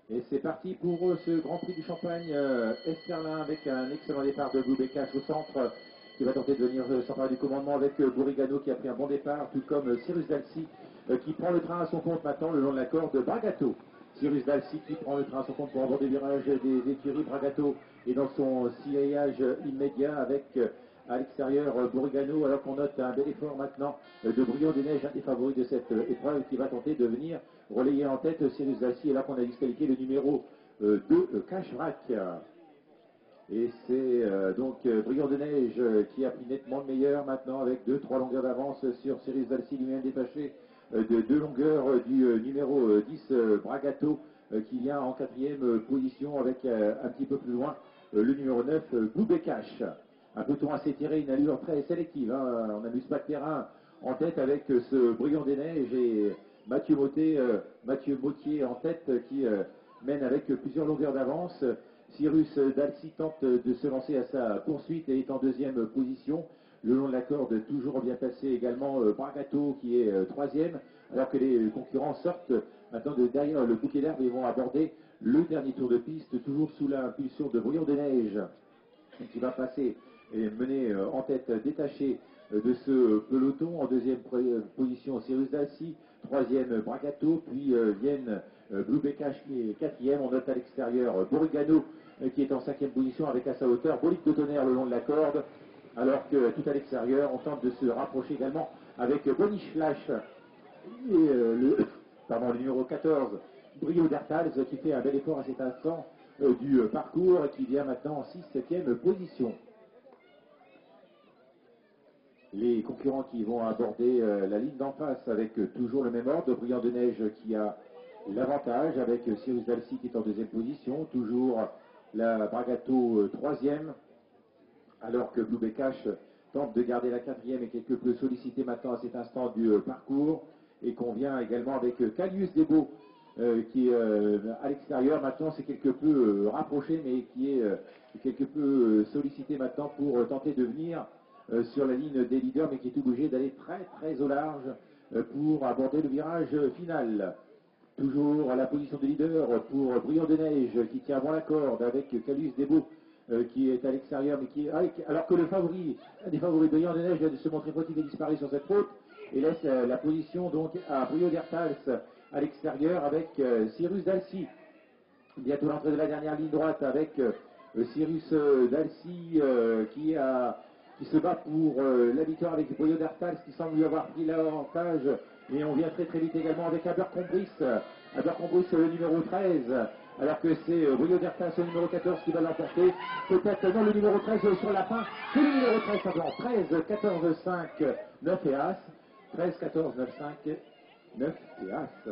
Et c'est parti pour ce Grand Prix du Champagne Esterlin avec un excellent départ de Blue Becache au centre qui va tenter de venir s'emparer du commandement avec Bourigano qui a pris un bon départ, tout comme Cyrus Dalcy qui prend le train à son compte maintenant le long de la corde Bragato. Cyrus Dalcy qui prend le train à son compte pour aborder le virage des écuries. Bragato est dans son sillage immédiat avec à l'extérieur Bourigano, alors qu'on note un bel effort maintenant de Briand des Neiges, un des favoris de cette épreuve qui va tenter de venir relayer en tête Cyrus Dalcy, et là qu'on a disqualifié le numéro 2 Cashrack. Et c'est donc Briand de Neige qui a pris nettement le meilleur maintenant avec 2-3 longueurs d'avance sur Cyrus Dalcy, lui-même détaché de 2 longueurs du numéro 10 Bragato qui vient en 4e position avec un petit peu plus loin le numéro 9 Blue Becache. Un peloton assez tiré, une allure très sélective. Hein. On n'amuse pas de terrain en tête avec ce Briand des Neiges et Mathieu Mottier en tête qui mène avec plusieurs longueurs d'avance. Cyrus Dalcy tente de se lancer à sa poursuite et est en 2e position. Le long de la corde, toujours bien placé également Bragato qui est 3e, alors que les concurrents sortent maintenant de derrière le bouquet d'herbe et vont aborder le dernier tour de piste, toujours sous l'impulsion de Briand des Neiges, qui va passer et mener en tête détaché de ce peloton. En 2e position Cyrus Dalcy, 3e Bragato, puis viennent Blue Becache qui est 4e. On note à l'extérieur Bourigano qui est en 5e position avec à sa hauteur Bolide de Tonnerre le long de la corde, alors que tout à l'extérieur on tente de se rapprocher également avec Bonish Flash et le numéro 14 Brio d'Artals qui fait un bel effort à cet instant du parcours et qui vient maintenant en 6-7e position. Les concurrents qui vont aborder la ligne d'en face avec toujours le même ordre. Briand de Neige qui a l'avantage avec Cyrus Dalcy qui est en 2e position. Toujours la Bragato 3e. Alors que Blue Becache tente de garder la 4e et quelque peu sollicité maintenant à cet instant du parcours. Et qu'on vient également avec Calius Debo qui est à l'extérieur. Maintenant c'est quelque peu rapproché mais qui est quelque peu sollicité maintenant pour tenter de venir sur la ligne des leaders, mais qui est obligé d'aller très au large pour aborder le virage final. Toujours à la position de leader pour Briand des Neiges qui tient bon la corde avec Calius Debo qui est à l'extérieur, mais qui alors que le favori, un des favoris Briand des Neiges vient de se montrer fautif et disparaît sur cette faute et laisse la position donc à Brio d'Artals à l'extérieur avec Cyrus Dalcy. Bientôt l'entrée de la dernière ligne droite avec Cyrus Dalcy qui se bat pour la victoire avec Brio d'Artals qui semble lui avoir pris l'avantage. Et on vient très vite également avec Abercrombie le numéro 13, alors que c'est Brio d'Artals le numéro 14 qui va l'emporter. Peut-être non, le numéro 13 sur la fin, c'est le numéro 13, pardon, 13, 14, 5, 9 et As. 13, 14, 9, 5, 9 et As.